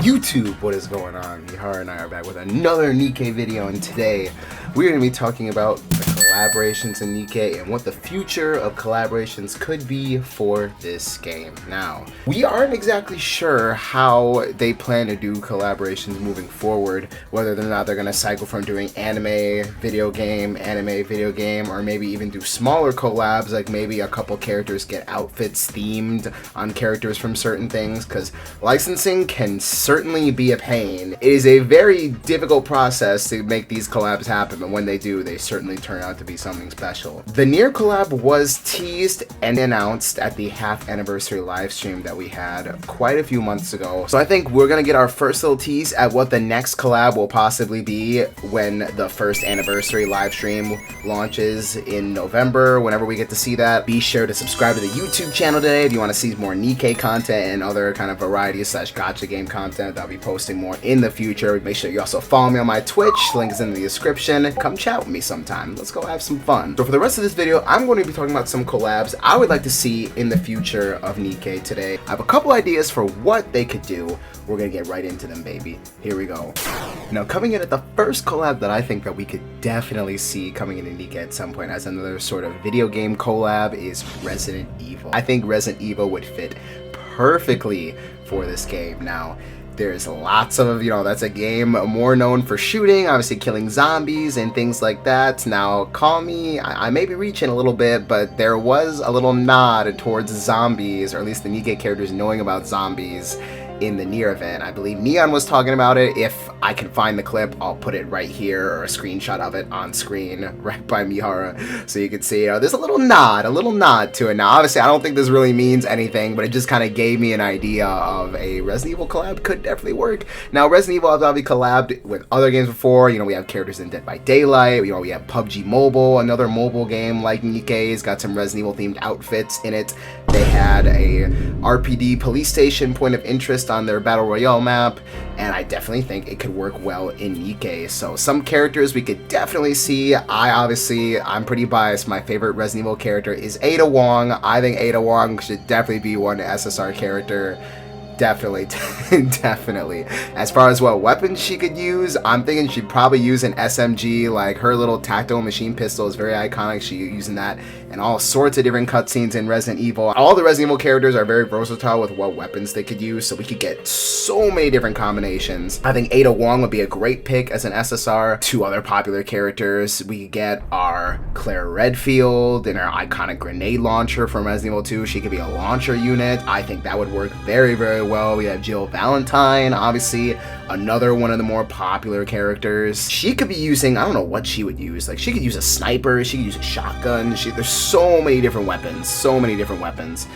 YouTube, what is going on? Mihara and I are back with another Nikke video, and today we're going to be talking about the collaborations in Nikke and what the future of collaborations could be for this game. Now, we aren't exactly sure how they plan to do collaborations moving forward, whether or not they're going to cycle from doing anime, video game, or maybe even do smaller collabs, like maybe a couple characters get outfits themed on characters from certain things, because licensing can certainly be a pain. It is a very difficult process to make these collabs happen, but when they do, they certainly turn out to be something special. The NIKKE collab was teased and announced at the half anniversary live stream that we had quite a few months ago. So I think we're gonna get our first little tease at what the next collab will possibly be when the first anniversary live stream launches in November. Whenever we get to see that, be sure to subscribe to the YouTube channel today if you want to see more Nikke content and other kind of variety slash gacha game content that I'll be posting more in the future. Make sure you also follow me on my Twitch, link is in the description. Come chat with me sometime. Let's go have some fun. So for the rest of this video, I'm going to be talking about some collabs I would like to see in the future of Nikke today. I have a couple ideas for what they could do. We're gonna get right into them, baby. Here we go. Now, coming in at the first collab that I think that we could definitely see coming into Nikke at some point as another sort of video game collab is Resident Evil. I think Resident Evil would fit perfectly for this game. Now, there's lots of, that's a game more known for shooting, obviously killing zombies and things like that. Now, call me, I may be reaching a little bit, but there was a little nod towards zombies, or at least the Nikke characters knowing about zombies in the Nier event. I believe Neon was talking about it. If I can find the clip, I'll put it right here, or a screenshot of it on screen right by Mihara, so you can see there's a little nod to it. Now, obviously, I don't think this really means anything, but it just kind of gave me an idea of a Resident Evil collab could definitely work. Now, Resident Evil has obviously collabed with other games before. We have characters in Dead by Daylight. We have PUBG Mobile, another mobile game like Nikke's, got some Resident Evil themed outfits in it. They had a RPD police station point of interest on their Battle Royale map, and I definitely think it could work well in Nikke. So some characters we could definitely see. I'm pretty biased. My favorite Resident Evil character is Ada Wong. I think Ada Wong should definitely be one SSR character. Definitely. As far as what weapons she could use, I'm thinking she'd probably use an SMG. Like, her little tactical machine pistol is very iconic. She's using that in all sorts of different cutscenes in Resident Evil. All the Resident Evil characters are very versatile with what weapons they could use, so we could get so many different combinations. I think Ada Wong would be a great pick as an SSR. Two other popular characters, we could get our Claire Redfield and our iconic grenade launcher from Resident Evil 2. She could be a launcher unit. I think that would work very, very well. We have Jill Valentine, obviously another one of the more popular characters. She could be using, I don't know what she would use. Like, she could use a sniper, she could use a shotgun. There's so many different weapons.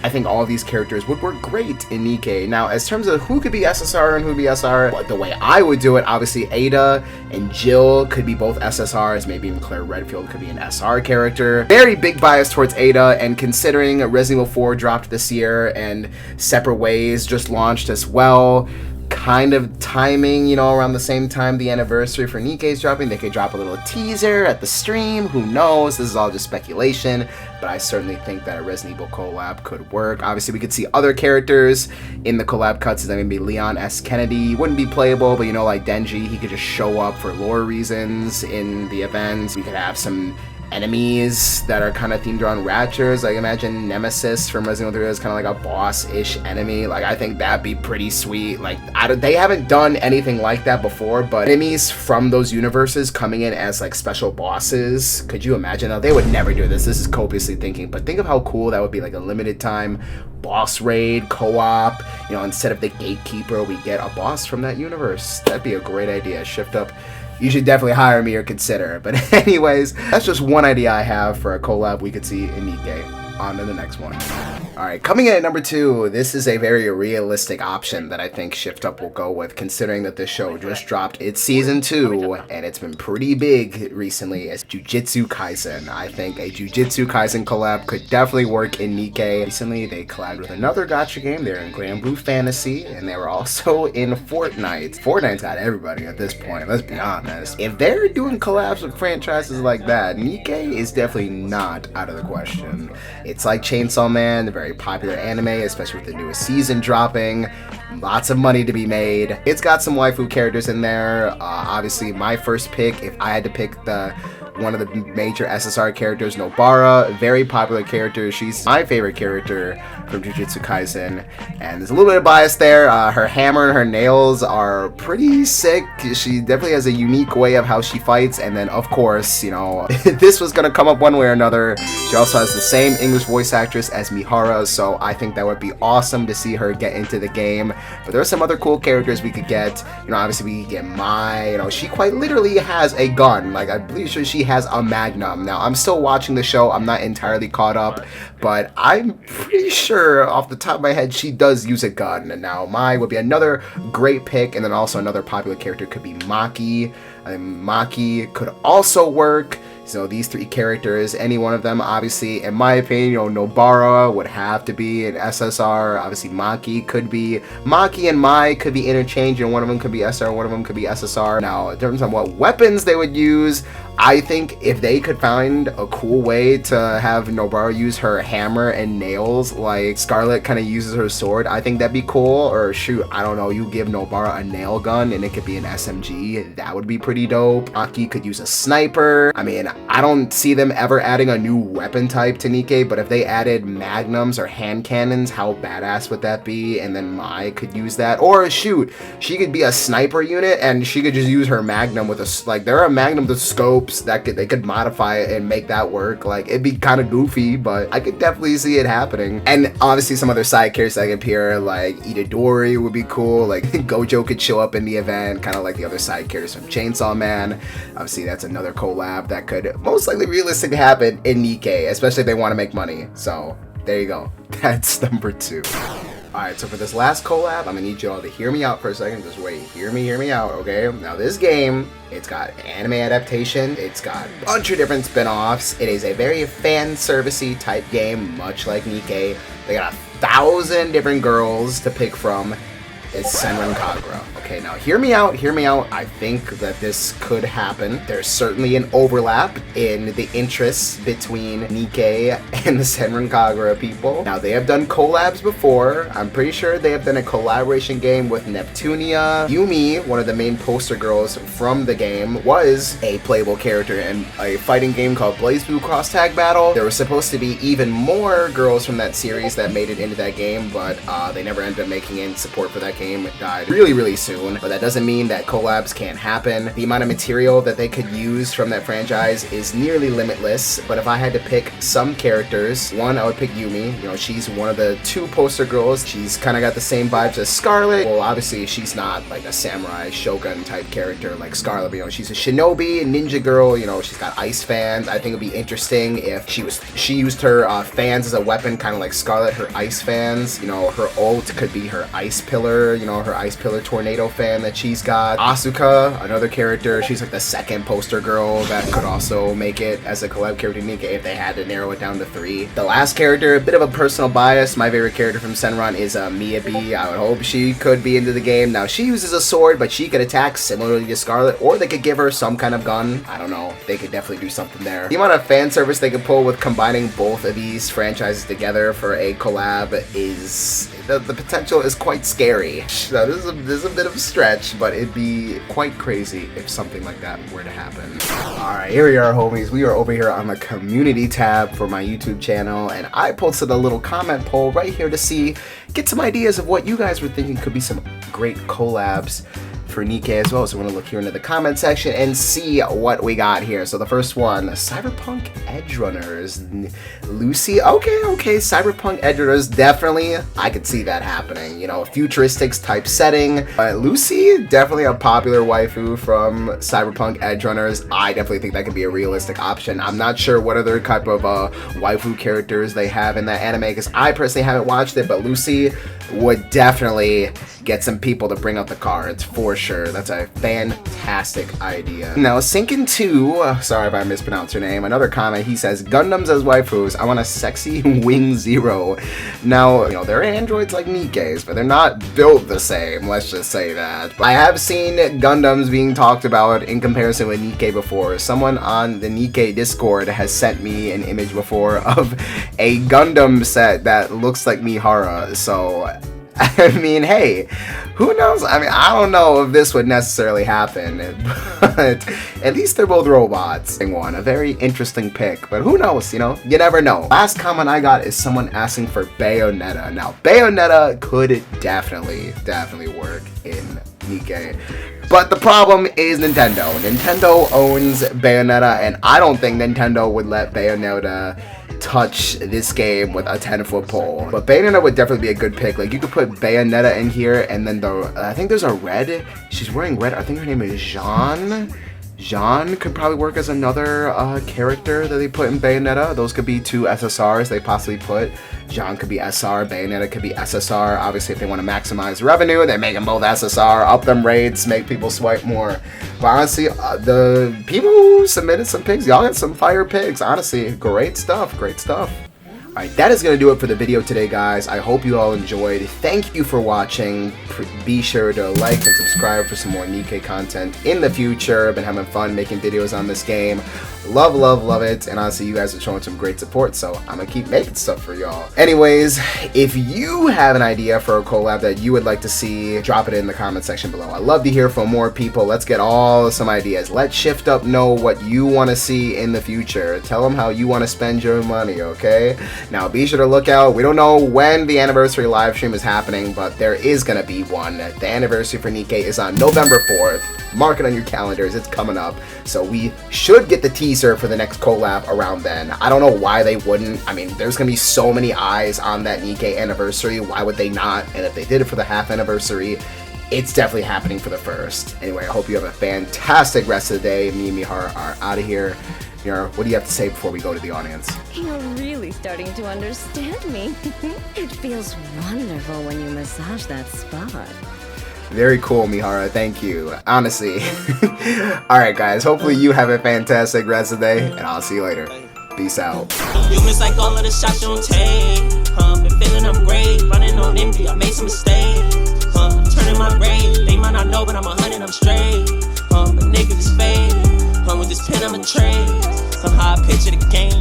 I think all of these characters would work great in Nikke. Now, as terms of who could be SSR and who would be SR, the way I would do it, obviously Ada and Jill could be both SSRs. Maybe even Claire Redfield could be an SR character. Very big bias towards Ada, and considering Resident Evil 4 dropped this year and Separate Ways just launched as well, kind of timing, around the same time the anniversary for Nikke's dropping, they could drop a little teaser at the stream. Who knows? This is all just speculation, but I certainly think that a Resident Evil collab could work. Obviously, we could see other characters in the collab cuts. That would be Leon S. Kennedy. Wouldn't be playable, but like Denji, he could just show up for lore reasons in the events. We could have some enemies that are kind of themed around Ratchers. Like, imagine Nemesis from Resident Evil 3 is kind of like a boss-ish enemy. Like, I think that'd be pretty sweet. Like, they haven't done anything like that before, but enemies from those universes coming in as like special bosses, could you imagine? Now, they would never do this. This is copiously thinking, but think of how cool that would be, like a limited time boss raid co-op. Instead of the gatekeeper, we get a boss from that universe. That'd be a great idea. Shift up. You should definitely hire me or consider. But anyways, that's just one idea I have for a collab we could see in Nikke. On to the next one. Alright, coming in at number 2, this is a very realistic option that I think Shift Up will go with, considering that this show just dropped its season 2, and it's been pretty big recently, as Jujutsu Kaisen. I think a Jujutsu Kaisen collab could definitely work in Nikke. Recently, they collabed with another gacha game. They're in Grand Blue Fantasy, and they were also in Fortnite. Fortnite's got everybody at this point, let's be honest. If they're doing collabs with franchises like that, Nikke is definitely not out of the question. It's like Chainsaw Man, the very popular anime, especially with the newest season dropping. lots of money to be made. It's got some waifu characters in there. Obviously, my first pick, if I had to pick one of the major SSR characters, Nobara, very popular character. She's my favorite character from Jujutsu Kaisen, and there's a little bit of bias there. Her hammer and her nails are pretty sick. She definitely has a unique way of how she fights, and then of course, you know, this was gonna come up one way or another. She also has the same English voice actress as Mihara, so I think that would be awesome to see her get into the game. But there are some other cool characters we could get. You know, obviously we could get Mai. You know, she quite literally has a gun. Like, I'm pretty sure she has a Magnum. Now, I'm still watching the show. I'm not entirely caught up, but I'm pretty sure off the top of my head she does use a gun. And now Mai would be another great pick, and then also another popular character could be Maki. Maki could also work. So these three characters, any one of them, obviously, in my opinion, you know, Nobara would have to be an SSR. Obviously, Maki and Mai could be interchanged, and one of them could be SR, one of them could be SSR. Now, in terms of what weapons they would use, I think if they could find a cool way to have Nobara use her hammer and nails like Scarlet kind of uses her sword, I think that'd be cool. Or shoot, I don't know, you give Nobara a nail gun and it could be an SMG. That would be pretty dope. Maki could use a sniper. I mean, I don't see them ever adding a new weapon type to Nikke, but if they added magnums or hand cannons, how badass would that be? And then Mai could use that. Or shoot, she could be a sniper unit and she could just use her magnum with a, like, there are magnum with scopes that they could modify it and make that work. Like, it'd be kind of goofy, but I could definitely see it happening. And obviously some other side characters that could appear, like Itadori would be cool. Like Gojo could show up in the event, kind of like the other side characters from Chainsaw Man. Obviously that's another collab that could most likely realistically happen in Nikke, especially if they want to make money. So there you go. That's number 2. Alright, so for this last collab, I'm gonna need you all to hear me out for a second. Just wait, hear me out, okay? Now this game, it's got anime adaptation, it's got a bunch of different spin-offs, it is a very fan servicey type game, much like Nikke. They got 1,000 different girls to pick from. It's Senran Kagura. Okay, now hear me out. I think that this could happen. There's certainly an overlap in the interests between Nikke and the Senran Kagura people. Now, they have done collabs before. I'm pretty sure they have done a collaboration game with Neptunia. Yumi, one of the main poster girls from the game, was a playable character in a fighting game called Blaze Blue Cross Tag Battle. There were supposed to be even more girls from that series that made it into that game, but they never ended up making any support for that game. It died really soon, but that doesn't mean that collabs can't happen. The amount of material that they could use from that franchise is nearly limitless, but if I had to pick some characters, one, I would pick Yumi. You know, she's one of the 2 poster girls. She's kind of got the same vibes as Scarlet. Well, obviously she's not like a samurai shogun type character like Scarlet, but, you know, she's a shinobi, ninja girl. You know, she's got ice fans. I think it'd be interesting if she used her fans as a weapon, kind of like Scarlet, her ice fans. You know, her ult could be her ice pillar, you know, her ice pillar tornado fan that she's got. Asuka, another character, she's like the 2nd poster girl that could also make it as a collab character in Nikke if they had to narrow it down to 3. The last character, a bit of a personal bias, my favorite character from Senran is Miyabi. I would hope she could be into the game. Now, she uses a sword, but she could attack similarly to Scarlet, or they could give her some kind of gun. I don't know. They could definitely do something there. The amount of fan service they could pull with combining both of these franchises together for a collab is... the potential is quite scary. Now, this is a bit of a stretch, but it'd be quite crazy if something like that were to happen. Alright, here we are, homies. We are over here on the community tab for my YouTube channel, and I posted a little comment poll right here to get some ideas of what you guys were thinking could be some great collabs for Nikke as well. So I'm gonna look here into the comment section and see what we got here. So the first one, Cyberpunk Edgerunners. Lucy, okay, Cyberpunk Edgerunners, definitely, I could see that happening. You know, futuristic type setting. Lucy, definitely a popular waifu from Cyberpunk Edgerunners. I definitely think that could be a realistic option. I'm not sure what other type of waifu characters they have in that anime, because I personally haven't watched it, but Lucy would definitely get some people to bring out the cards for sure. That's a fantastic idea. Now, Sinkin2, sorry if I mispronounced her name, another comment, he says, Gundams as waifus, I want a sexy Wing Zero. Now, you know, they're androids like Nikke's, but they're not built the same, let's just say that. But I have seen Gundams being talked about in comparison with Nikke before. Someone on the Nikke Discord has sent me an image before of a Gundam set that looks like Mihara, so I mean, hey, who knows? I mean, I don't know if this would necessarily happen, but at least they're both robots. One, a very interesting pick, but who knows, you know? You never know. Last comment I got is someone asking for Bayonetta. Now, Bayonetta could definitely work in Nikke. But the problem is Nintendo. Nintendo owns Bayonetta, and I don't think Nintendo would let Bayonetta touch this game with a 10-foot pole. But Bayonetta would definitely be a good pick. Like, you could put Bayonetta in here, and then I think there's a red. She's wearing red. I think her name is Jean. Jean could probably work as another character that they put in Bayonetta. Those could be two SSRs they possibly put. Jean could be SR, Bayonetta could be SSR. Obviously, if they want to maximize revenue, they make them both SSR, up them rates, make people swipe more. But honestly, the people who submitted some picks, y'all got some fire picks. Honestly, great stuff, great stuff. Alright, that is going to do it for the video today, guys. I hope you all enjoyed. Thank you for watching. Be sure to like and subscribe for some more Nikke content in the future. I've been having fun making videos on this game. Love, love, love it. And honestly, you guys are showing some great support, so I'm going to keep making stuff for y'all. Anyways, if you have an idea for a collab that you would like to see, drop it in the comment section below. I love to hear from more people. Let's get some ideas. Let Shift Up know what you want to see in the future. Tell them how you want to spend your money, okay? Now, be sure to look out. We don't know when the anniversary live stream is happening, but there is going to be one. The anniversary for Nikke is on November 4th. Mark it on your calendars. It's coming up. So we should get the teaser for the next collab around then. I don't know why they wouldn't. I mean, there's going to be so many eyes on that Nikke anniversary. Why would they not? And if they did it for the half anniversary, it's definitely happening for the first. Anyway, I hope you have a fantastic rest of the day. Me and Mihara are out of here. Mira, what do you have to say before we go to the audience? You're really starting to understand me. It feels wonderful when you massage that spot. Very cool, Mihara. Thank you. Honestly. Alright, guys. Hopefully you have a fantastic rest of the day, and I'll see you later. Peace out. You miss like all of the shots you don't take. Been feeling I'm great. Running on empty, I made some mistakes. Turning my brain. They might not know, but I'm 100, I'm straight. But niggas is fake. With this pen, I'm a trade. Somehow I picture the game.